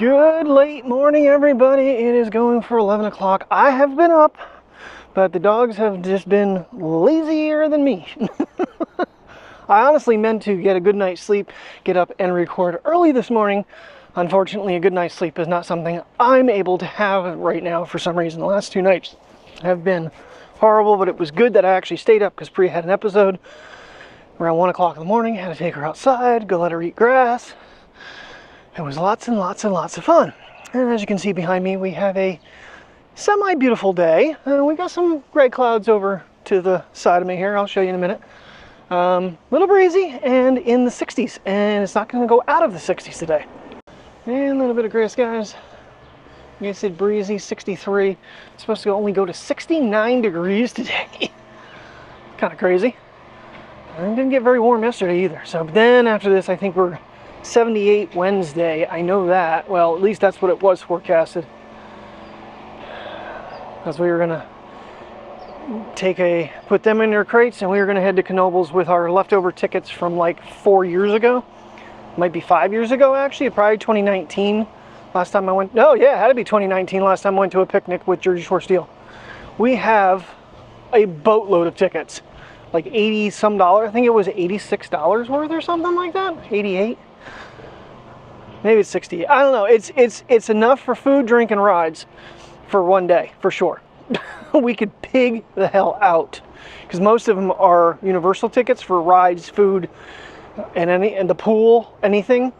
Good late morning, everybody. It is going for 11 o'clock. I have been up, but the dogs have just been lazier than me. I honestly meant to get a good night's sleep, get up and record early this morning. Unfortunately, a good night's sleep is not something I'm able to have right now for some reason. The last 2 nights have been horrible, but it was good that I actually stayed up because Priya had an episode around 1 o'clock in the morning. I had to take her outside, go let her eat grass. It was lots and lots and lots of fun. And as you can see behind me, we have a semi-beautiful day. We got some gray clouds over to the side of me here. I'll show you in a minute. Little breezy and in the 60s. And it's not going to go out of the 60s today. And a little bit of gray skies. I guess it's breezy, 63. It's supposed to only go to 69 degrees today. Kind of crazy. And it didn't get very warm yesterday either. So then after this, I think we're 78 Wednesday. I know that. Well, at least that's what it was forecasted. Because we were gonna put them in their crates, and we were gonna head to Knoebels with our leftover tickets from like 4 years ago. Might be 5 years ago actually. Probably 2019. Last time I went. Oh yeah, it had to be 2019. Last time I went to a picnic with Jersey Shore Steel. We have a boatload of tickets, like 80 some dollars. I think it was $86 worth or something like that. 88. Maybe it's 60. I don't know. It's enough for food, drink, and rides for one day, for sure. We could pig the hell out because most of them are universal tickets for rides, food, and the pool, anything.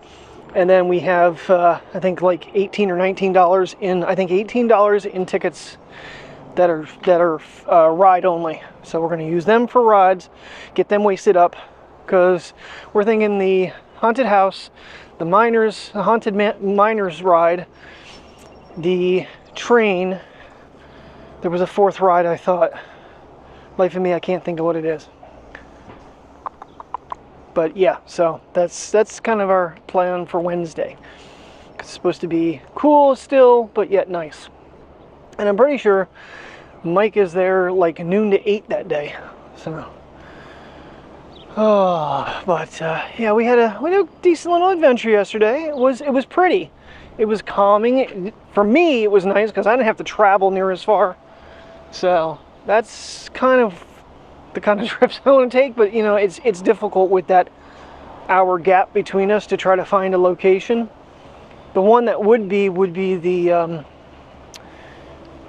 And then we have I think like $18 or $19 in. I think $18 in tickets that are ride only. So we're going to use them for rides, get them wasted up, because we're thinking the haunted house, the haunted miners ride, the train. There was a fourth ride, I thought. Life of me, I can't think of what it is. But yeah, so that's kind of our plan for Wednesday. It's supposed to be cool still, but yet nice. And I'm pretty sure Mike is there like noon to 8 that day. So. Oh, but yeah, we had a decent little adventure yesterday. It was pretty. It was calming. For me, it was nice because I didn't have to travel near as far. So that's kind of the kind of trips I want to take. But you know, it's difficult with that hour gap between us to try to find a location. The one that would be the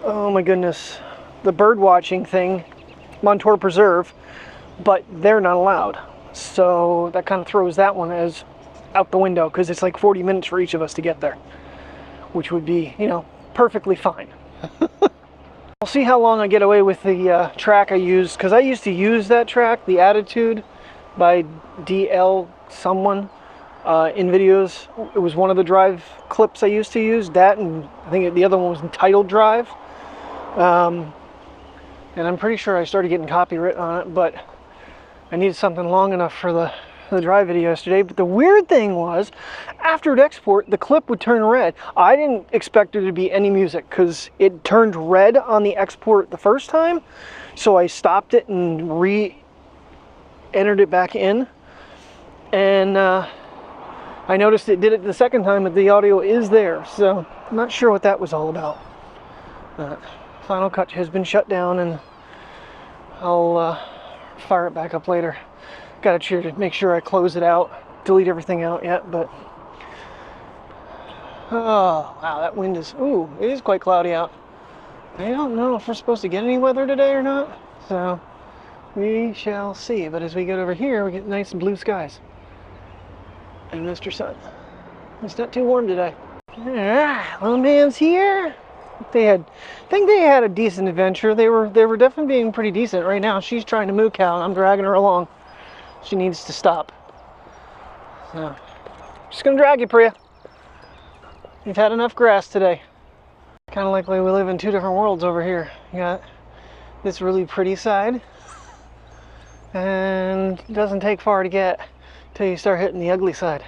oh my goodness, the bird watching thing, Montour Preserve. But they're not allowed, so that kind of throws that one as out the window because it's like 40 minutes for each of us to get there, which would be, you know, perfectly fine. I'll see how long I get away with the track I used, because I used to use that track, the Attitude by DL someone in videos. It was one of the drive clips I used to use, that, and I think the other one was entitled Drive, and I'm pretty sure I started getting copyright on it, but I needed something long enough for the drive video yesterday. But the weird thing was, after it export, the clip would turn red. I didn't expect there to be any music because it turned red on the export the first time. So I stopped it and re-entered it back in. And I noticed it did it the second time, but the audio is there. So I'm not sure what that was all about. Final Cut has been shut down, and I'll fire it back up later. Got to cheer to make sure I close it out, delete everything out yet, but oh wow, that wind is, ooh, it is quite cloudy out. I don't know if we're supposed to get any weather today or not, so we shall see. But as we get over here, we get nice blue skies and Mr. Sun. It's not too warm today. Little man's here. I think they had a decent adventure. They were definitely being pretty decent. Right now she's trying to moo cow and I'm dragging her along. She needs to stop. So just gonna drag you, Priya. You've had enough grass today. Kind of like we live in two different worlds over here. You got this really pretty side, and it doesn't take far to get till you start hitting the ugly side,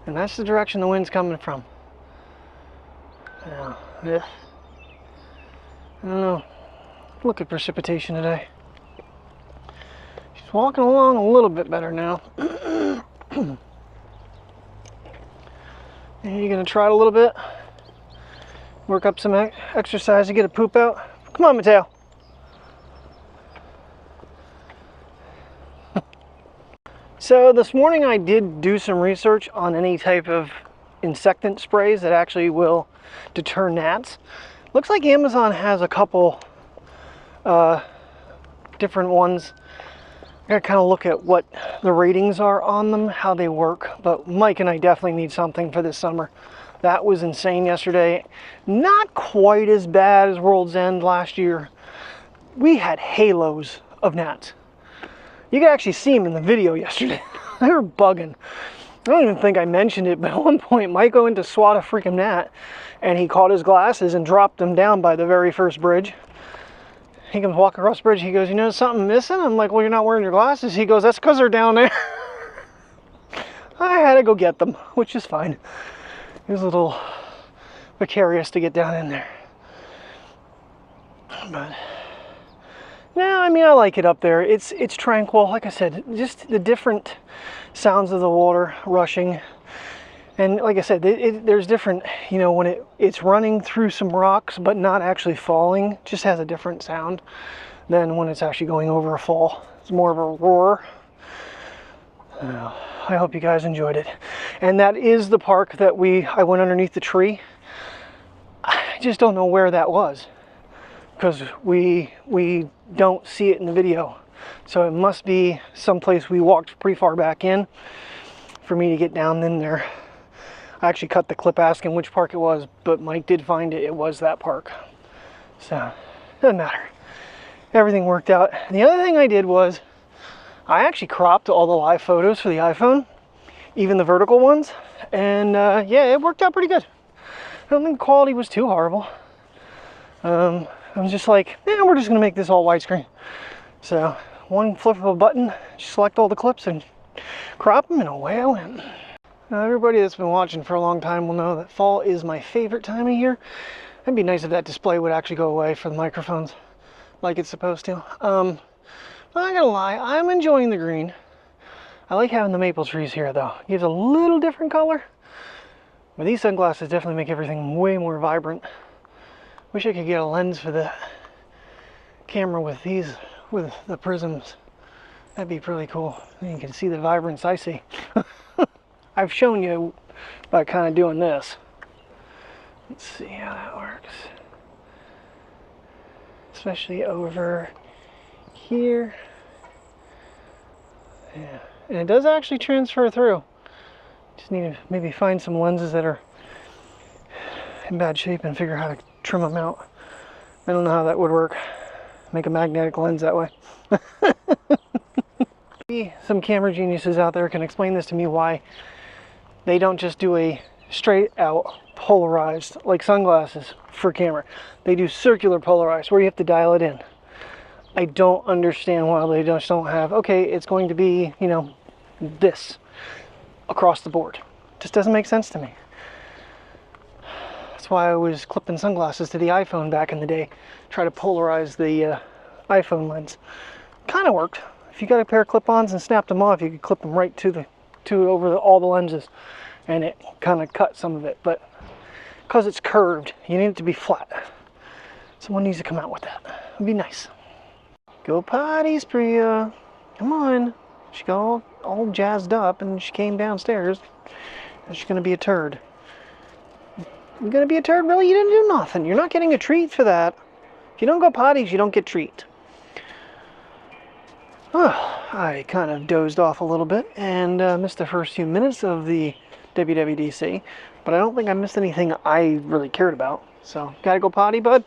and that's the direction the wind's coming from. Yeah. I don't know. Look at precipitation today. She's walking along a little bit better now. And you're gonna try it a little bit. Work up some exercise to get a poop out. Come on, Mateo. So this morning I did do some research on any type of insectant sprays that actually will deter gnats. Looks like Amazon has a couple different ones. I gotta kind of look at what the ratings are on them, how they work, but Mike and I definitely need something for this summer. That was insane yesterday. Not quite as bad as World's End last year. We had halos of gnats. You could actually see them in the video yesterday. They were bugging. I don't even think I mentioned it, but at one point Mike went to swat a freaking gnat and he caught his glasses and dropped them down by the very first bridge. He comes walking across the bridge. He goes, "You know something missing?" I'm like, "Well, you're not wearing your glasses." He goes, "That's because they're down there." I had to go get them, which is fine. It was a little precarious to get down in there. But no, I mean, I like it up there. It's tranquil. Like I said, just the different sounds of the water rushing. And like I said, there's different, you know, when it's running through some rocks but not actually falling, just has a different sound than when it's actually going over a fall. It's more of a roar. I hope you guys enjoyed it. And that is the park that I went underneath the tree. I just don't know where that was, because we don't see it in the video. So it must be someplace we walked pretty far back in for me to get down in there. I actually cut the clip asking which park it was, but Mike did find it. It was that park. So, doesn't matter. Everything worked out. And the other thing I did was, I actually cropped all the live photos for the iPhone, even the vertical ones. And yeah, it worked out pretty good. I don't think the quality was too horrible. I was just like, yeah, we're just gonna make this all widescreen. So one flip of a button, select all the clips and crop them, and away I went. Now, everybody that's been watching for a long time will know that fall is my favorite time of year. It'd be nice if that display would actually go away for the microphones like it's supposed to. I'm not gonna lie, I'm enjoying the green. I like having the maple trees here though. It gives a little different color. But these sunglasses definitely make everything way more vibrant. Wish I could get a lens for the camera with the prisms. That'd be pretty cool. You can see the vibrance I see. I've shown you by kind of doing this. Let's see how that works. Especially over here. Yeah, and it does actually transfer through. Just need to maybe find some lenses that are in bad shape and figure out how to trim them out. I don't know how that would work. Make a magnetic lens that way. Maybe some camera geniuses out there can explain this to me, why they don't just do a straight out polarized like sunglasses for camera. They do circular polarized where you have to dial it in. I don't understand why they just don't have, okay, it's going to be, you know, this across the board. Just doesn't make sense to me. That's why I was clipping sunglasses to the iPhone back in the day. Try to polarize the iPhone lens. Kind of worked. If you got a pair of clip-ons and snapped them off, you could clip them right over all the lenses, and it kind of cut some of it. But because it's curved, you need it to be flat. Someone needs to come out with that. It'd be nice. Go potties, Priya. Come on. She got all jazzed up and she came downstairs. And she's gonna be a turd. You're gonna be a turd? Really? You didn't do nothing. You're not getting a treat for that. If you don't go potties, you don't get treat. Oh, I kind of dozed off a little bit and missed the first few minutes of the WWDC, but I don't think I missed anything I really cared about. So, gotta go potty, bud?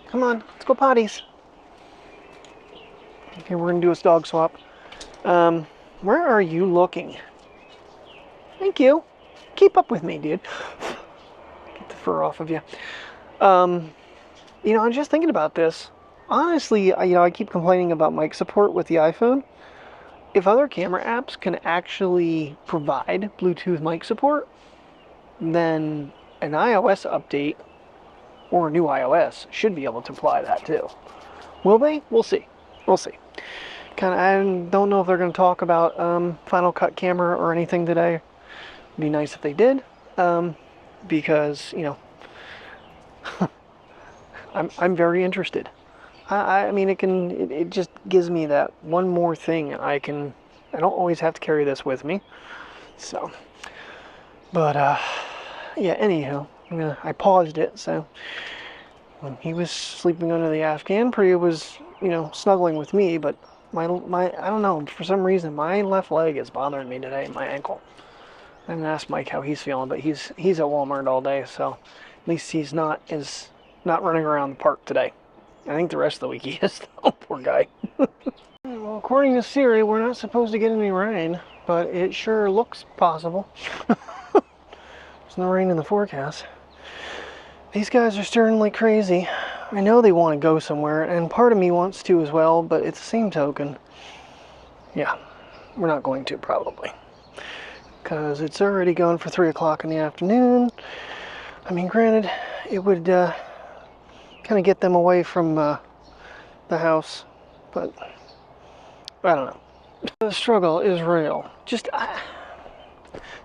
Come on, let's go potties. Okay, we're gonna do a dog swap. Where are you looking? Thank you. Keep up with me, dude. Get the fur off of you. You know, I'm just thinking about this. Honestly, I keep complaining about mic support with the iPhone. If other camera apps can actually provide Bluetooth mic support, then an iOS update or a new iOS should be able to apply that too. Will they? We'll see. We'll see. I don't know if they're going to talk about Final Cut camera or anything today. It'd be nice if they did. because, you know, I'm very interested. I mean, it just gives me that one more thing. I don't always have to carry this with me. So, but, yeah, anywho, I paused it, so when he was sleeping under the Afghan, Priya was, you know, snuggling with me, but my I don't know, for some reason, my left leg is bothering me today, my ankle. I haven't asked Mike how he's feeling, but he's at Walmart all day, so at least he's not running around the park today. I think the rest of the week he is, though. Poor guy. Well, according to Siri, we're not supposed to get any rain, but it sure looks possible. There's no rain in the forecast. These guys are stirring like crazy. I know they want to go somewhere, and part of me wants to as well, but it's the same token. Yeah, we're not going to, probably. Because it's already gone for 3 o'clock in the afternoon. I mean, granted, it would kind of get them away from the house, but I don't know. The struggle is real. Just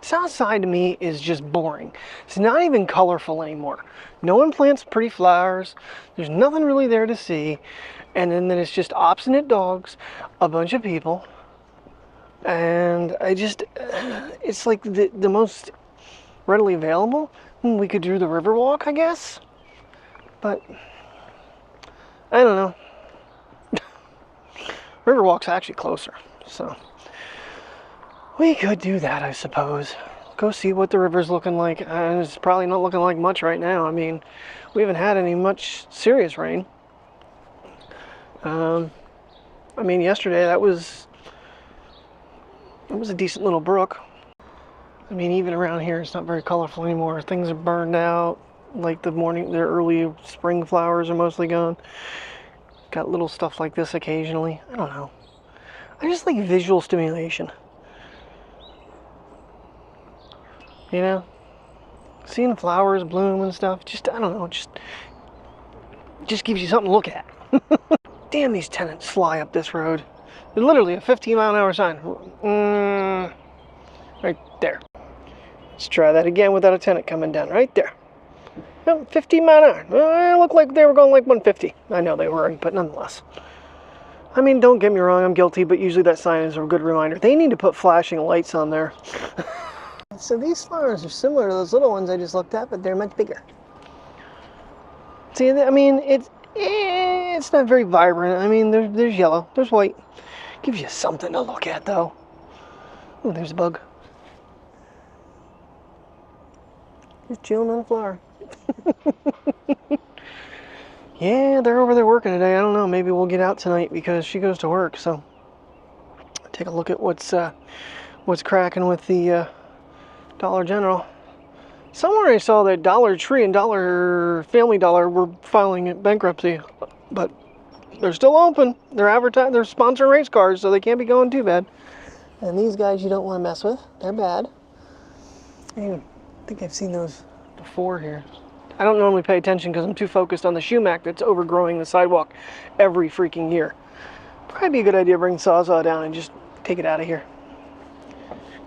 South Side to me is just boring. It's not even colorful anymore. No one plants pretty flowers. There's nothing really there to see, and then it's just obstinate dogs, a bunch of people, and it's like the most readily available. We could do the Riverwalk, I guess, but I don't know. Riverwalk's actually closer, so we could do that, I suppose. Go see what the river's looking like. It's probably not looking like much right now. I mean, we haven't had any much serious rain. I mean, yesterday that was a decent little brook. I mean, even around here, it's not very colorful anymore. Things are burned out. Like the early spring flowers are mostly gone. Got little stuff like this occasionally. I don't know. I just like visual stimulation. You know? Seeing flowers bloom and stuff, just, I don't know, just gives you something to look at. Damn, these tenants fly up this road. They're literally a 15-mile-an-hour sign. Right there. Let's try that again without a tenant coming down. Right there. 15 mile an hour. It looked like they were going like 150. I know they weren't, but nonetheless. I mean, don't get me wrong, I'm guilty, but usually that sign is a good reminder. They need to put flashing lights on there. So these flowers are similar to those little ones I just looked at, but they're much bigger. See, I mean, it's not very vibrant. I mean, there's yellow, there's white. Gives you something to look at, though. Oh, there's a bug. Just chilling on the flower. Yeah, they're over there working today. I don't know, maybe we'll get out tonight because she goes to work, so take a look at what's cracking with the Dollar General. Somewhere I saw that Dollar Tree and Family Dollar were filing bankruptcy, but they're still open. They're sponsoring race cars, so they can't be going too bad. And these guys you don't want to mess with. They're bad. I think I've seen those before here. I don't normally pay attention because I'm too focused on the sumac that's overgrowing the sidewalk every freaking year. Probably be a good idea to bring the Sawzall down and just take it out of here.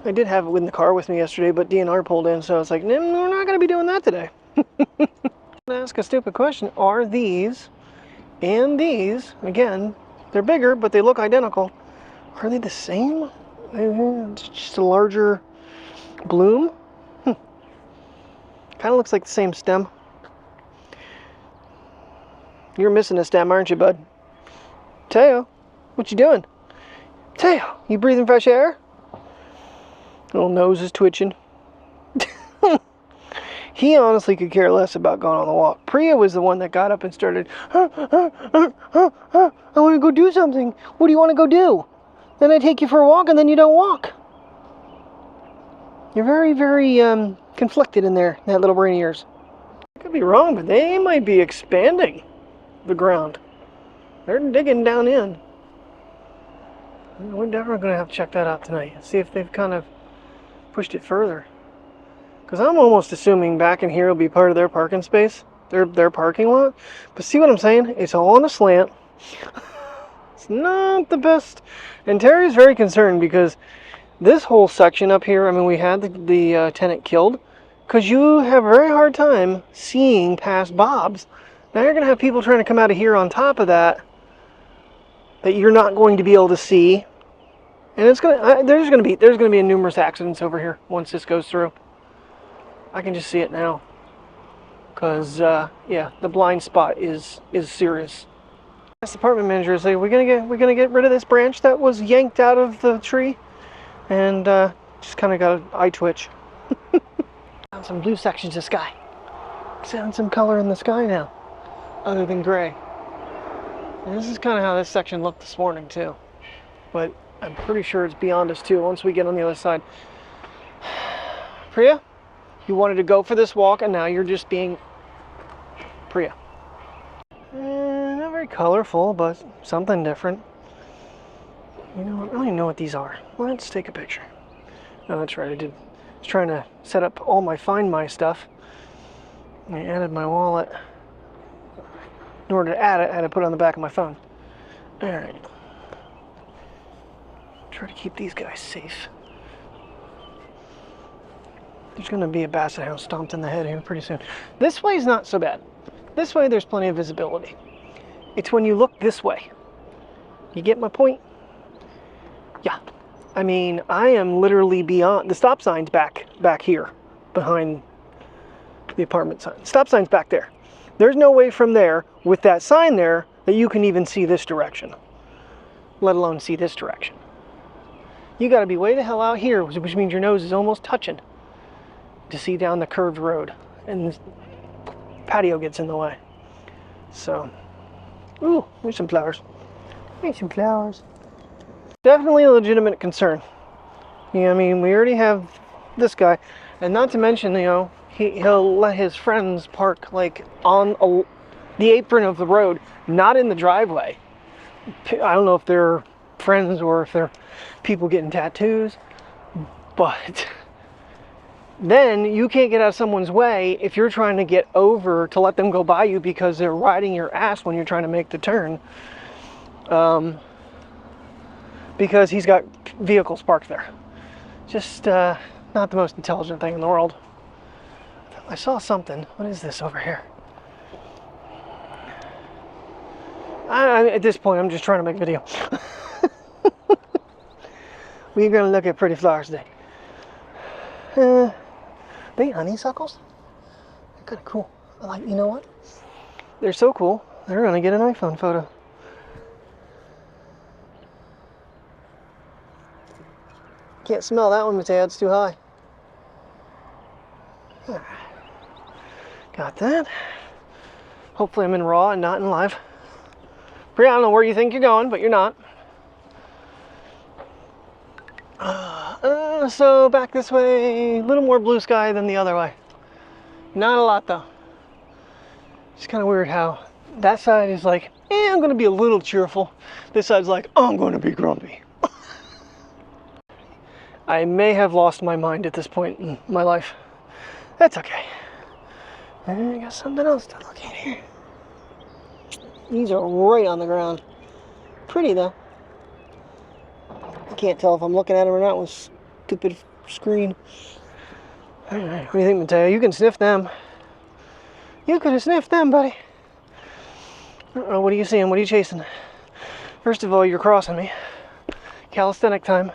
I did have it in the car with me yesterday, but DNR pulled in, so I was like, no, we're not going to be doing that today. I'm going to ask a stupid question. Are these and these, again, they're bigger, but they look identical. Are they the same? It's just a larger bloom? Kind of looks like the same stem. You're missing a stem, aren't you, bud? Teo, what you doing? Teo, you breathing fresh air? Little nose is twitching. He honestly could care less about going on the walk. Priya was the one that got up and started, I want to go do something. What do you want to go do? Then I take you for a walk and then you don't walk. You're very, very conflicted in there, that little brain of yours. I could be wrong, but they might be expanding the ground. They're digging down in. We're definitely going to have to check that out tonight. See if they've kind of pushed it further. Because I'm almost assuming back in here will be part of their parking space. Their parking lot. But see what I'm saying? It's all on a slant. It's not the best. And Terry's very concerned because this whole section up here, I mean, we had the tenant killed because you have a very hard time seeing past Bob's. Now you're going to have people trying to come out of here on top of that you're not going to be able to see. And it's there's going to be numerous accidents over here once this goes through. I can just see it now. Because, yeah, the blind spot is serious. This department manager is like, we're gonna get rid of this branch that was yanked out of the tree, and just kind of got an eye twitch. Found some blue sections of sky. Found some color in the sky now, other than gray. And this is kind of how this section looked this morning too, but I'm pretty sure it's beyond us too once we get on the other side. Priya, you wanted to go for this walk, and now you're just being Priya. Not very colorful, but something different. You know, I don't even know what these are. Let's take a picture. Oh, that's right, I was trying to set up all my Find My stuff. I added my wallet. In order to add it, I had to put it on the back of my phone. Alright. Try to keep these guys safe. There's going to be a basset hound stomped in the head here pretty soon. This way is not so bad. This way there's plenty of visibility. It's when you look this way. You get my point? Yeah. I mean, I am literally beyond... The stop sign's back here, behind the apartment sign. Stop sign's back there. There's no way from there, with that sign there, that you can even see this direction. Let alone see this direction. You got to be way the hell out here, which means your nose is almost touching to see down the curved road. And the patio gets in the way. So, ooh, there's some flowers. There's some flowers. Definitely a legitimate concern. Yeah, I mean, we already have this guy, and not to mention, you know, he'll let his friends park like on the apron of the road, not in the driveway. I don't know if they're friends or if they're people getting tattoos, but then you can't get out of someone's way if you're trying to get over to let them go by you because they're riding your ass when you're trying to make the turn. Because he's got vehicles parked there. Just not the most intelligent thing in the world. I saw something. What is this over here? At this point, I'm just trying to make a video. We're going to look at pretty flowers today. They honeysuckles? They're kind of cool. You know what? They're so cool. They're going to get an iPhone photo. Can't smell that one, Mateo. It's too high. Got that. Hopefully I'm in RAW and not in live. Priya, I don't know where you think you're going, but you're not. So back this way, a little more blue sky than the other way. Not a lot though. It's kind of weird how that side is like, I'm going to be a little cheerful. This side's like, I'm going to be grumpy. I may have lost my mind at this point in my life. That's okay. I got something else to look at here. These are right on the ground. Pretty though. I can't tell if I'm looking at them or not with stupid screen. Alright, what do you think, Mateo? You can sniff them. You could have sniffed them, buddy. What are you seeing? What are you chasing? First of all, you're crossing me. Calisthenic time.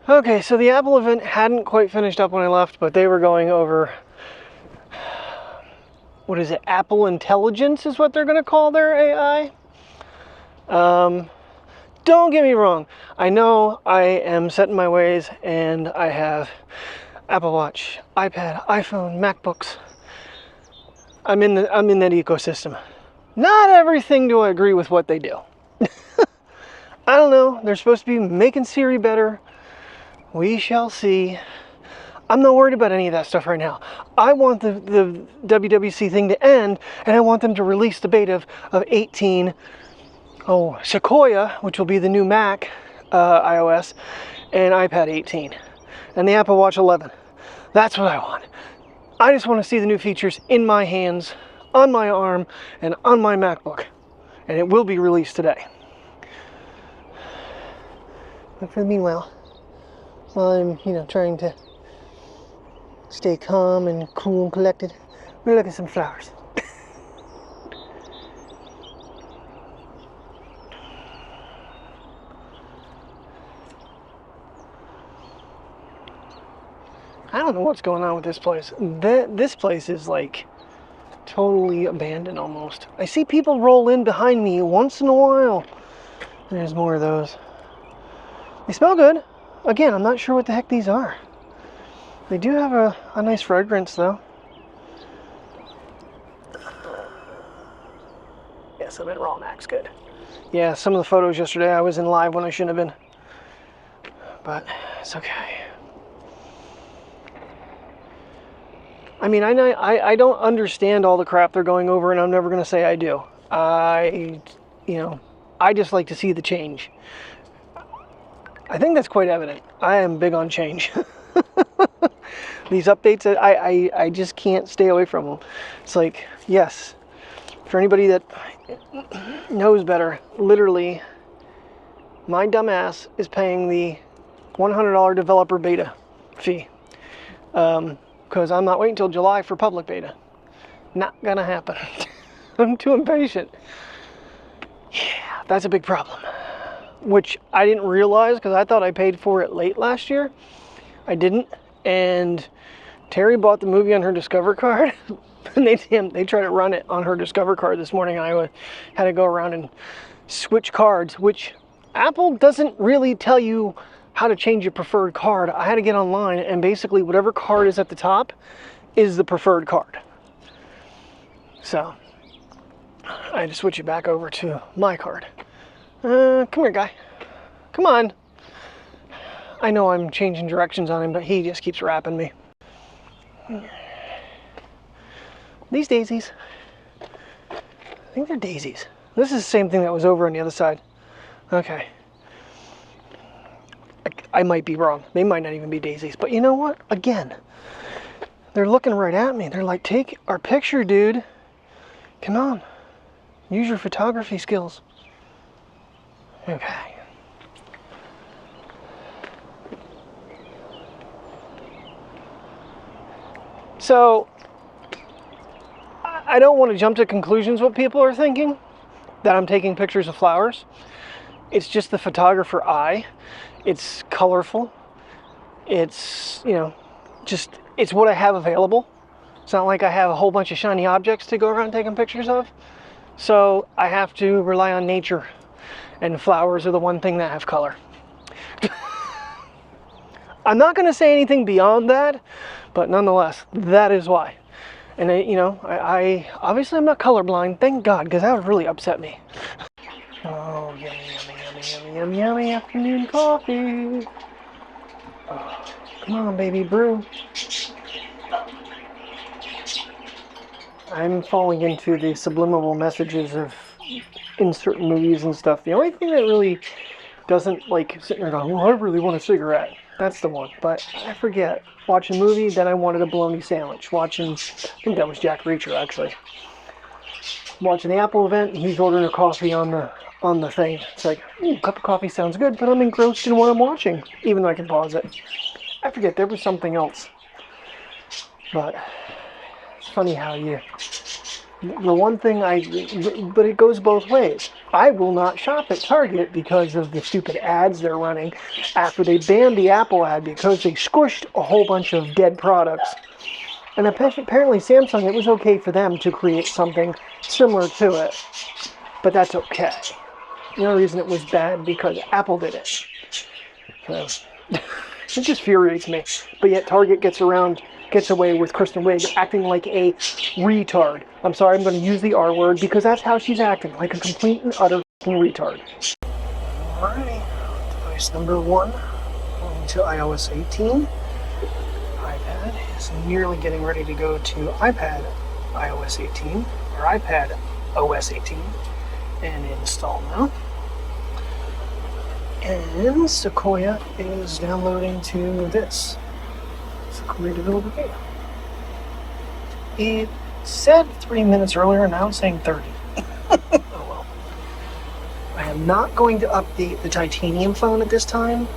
Okay, so the Apple event hadn't quite finished up when I left, but they were going over, what is it, Apple Intelligence is what they're going to call their AI. Don't get me wrong, I know I am set in my ways, and I have Apple Watch, iPad, iPhone, MacBooks. I'm in that ecosystem. Not everything do I agree with what they do. I don't know, they're supposed to be making Siri better. We shall see. I'm not worried about any of that stuff right now. I want the WWC thing to end, and I want them to release the beta of 18. Oh, Sequoia, which will be the new Mac iOS, and iPad 18, and the Apple Watch 11. That's what I want. I just want to see the new features in my hands, on my arm, and on my MacBook. And it will be released today. But for the meanwhile, while I'm, trying to stay calm and cool and collected, we're gonna look at some flowers. I don't know what's going on with this place. This place is like totally abandoned almost. I see people roll in behind me once in a while. There's more of those. They smell good. Again, I'm not sure what the heck these are. They do have a nice fragrance though. Yes, I'm in raw max, good. Yeah, some of the photos yesterday I was in live when I shouldn't have been. But it's okay. I mean, I don't understand all the crap they're going over, and I'm never going to say I do. I just like to see the change. I think that's quite evident. I am big on change. These updates, I just can't stay away from them. It's like, yes, for anybody that knows better, literally, my dumbass is paying the $100 developer beta fee. Because I'm not waiting until July for public beta. Not gonna happen. I'm too impatient. Yeah, that's a big problem. Which I didn't realize because I thought I paid for it late last year. I didn't. And Terry bought the movie on her Discover card. And they tried to run it on her Discover card this morning. I had to go around and switch cards, which Apple doesn't really tell you how to change your preferred card. I had to get online, and basically whatever card is at the top is the preferred card. So I had to switch it back over to my card. Come here, guy. Come on. I know I'm changing directions on him, but he just keeps wrapping me. These daisies. I think they're daisies. This is the same thing that was over on the other side. Okay. I might be wrong. They might not even be daisies. But you know what? Again, they're looking right at me. They're like, take our picture, dude. Come on. Use your photography skills. Okay. So, I don't want to jump to conclusions what people are thinking, that I'm taking pictures of flowers. It's just the photographer eye. It's colorful. It's, it's what I have available. It's not like I have a whole bunch of shiny objects to go around taking pictures of. So I have to rely on nature. And flowers are the one thing that have color. I'm not going to say anything beyond that, but nonetheless, that is why. And I obviously I'm not colorblind, thank God, because that would really upset me. Oh, yummy, yummy, yummy, yummy, yummy, yummy afternoon coffee. Oh, come on, baby, brew. I'm falling into the subliminal messages of in certain movies and stuff. The only thing that really doesn't like sitting there going, well, I really want a cigarette. That's the one. But I forget. Watching a movie, then I wanted a bologna sandwich. I think that was Jack Reacher, actually. Watching the Apple event, he's ordering a coffee on the thing. It's like, a cup of coffee sounds good, but I'm engrossed in what I'm watching, even though I can pause it. I forget, there was something else. But it's funny how the one thing but it goes both ways. I will not shop at Target because of the stupid ads they're running after they banned the Apple ad because they squished a whole bunch of dead products. And apparently Samsung, it was okay for them to create something similar to it. But that's okay. The only reason it was bad because Apple did it. So, it just infuriates me. But yet Target gets away with Kristen Wiig acting like a retard. I'm sorry, I'm going to use the R word because that's how she's acting, like a complete and utter retard. Alrighty, device number 1, going to iOS 18. iPad is nearly getting ready to go to iPad iOS 18, or iPad OS 18, and install now. And Sequoia is downloading to this. Sequoia Developer Beta. It said 3 minutes earlier, now it's saying 30. Oh well. I have I'm not going to update the titanium phone at this time.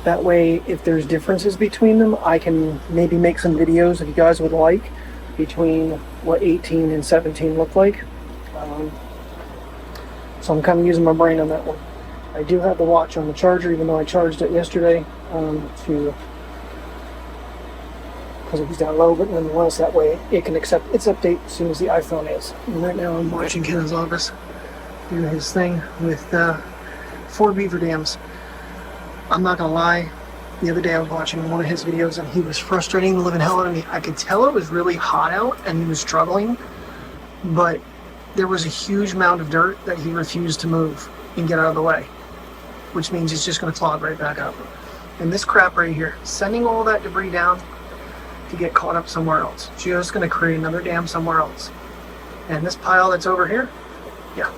That way, if there's differences between them, I can maybe make some videos if you guys would like between what 18 and 17 look like. So I'm kind of using my brain on that one. I do have the watch on the charger, even though I charged it yesterday because it was down low, but nonetheless, that way it can accept its update as soon as the iPhone is. And right now I'm watching Ken's office do his thing with 4 beaver dams. I'm not gonna lie, the other day I was watching one of his videos and he was frustrating the living hell out of me. I could tell it was really hot out and he was struggling, but there was a huge mound of dirt that he refused to move and get out of the way, which means it's just gonna clog right back up. And this crap right here, sending all that debris down to get caught up somewhere else, just gonna create another dam somewhere else. And this pile that's over here, yeah,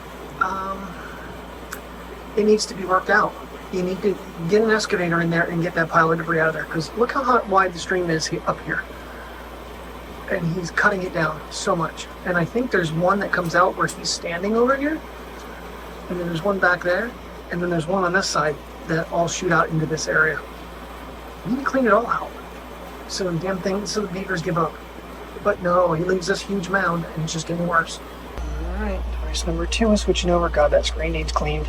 it needs to be worked out. You need to get an excavator in there and get that pile of debris out of there, because look how wide the stream is up here. And he's cutting it down so much. And I think there's one that comes out where he's standing over here, and then there's one back there, and then there's one on this side that all shoot out into this area. You need to clean it all out so the damn thing, so the beavers give up. But no, he leaves this huge mound and it's just getting worse. Alright, device number 2 is switching over. God, that screen needs cleaned.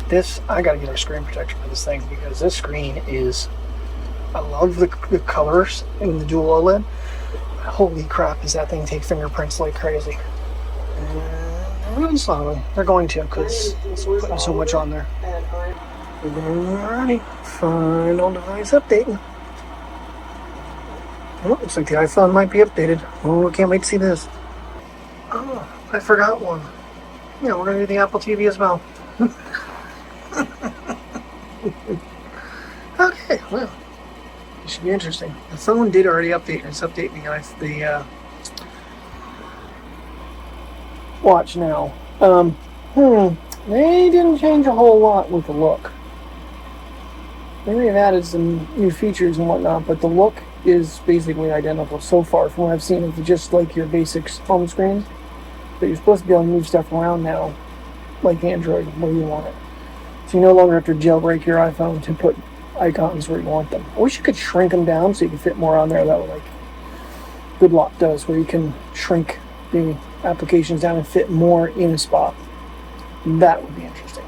This, I gotta get a screen protector for this thing, because this screen is, I love the colors in the dual OLED. Holy crap, does that thing take fingerprints like crazy. And really slowly, they're going to, because it's putting so much on there. Alrighty, final device updating. Oh, looks like the iPhone might be updated. Oh, I can't wait to see this. Oh, I forgot one. Yeah, we're gonna do the Apple TV as well. Okay, well, it should be interesting. The phone did already update. It's updating the watch now. They didn't change a whole lot with the look. They may have added some new features and whatnot, but the look is basically identical so far from what I've seen of just like your basic home screens. But you're supposed to be able to move stuff around now, like Android, where you want it. So you no longer have to jailbreak your iPhone to put icons where you want them. I wish you could shrink them down so you can fit more on there. That way, like Good Lock does, where you can shrink the applications down and fit more in a spot. That would be interesting.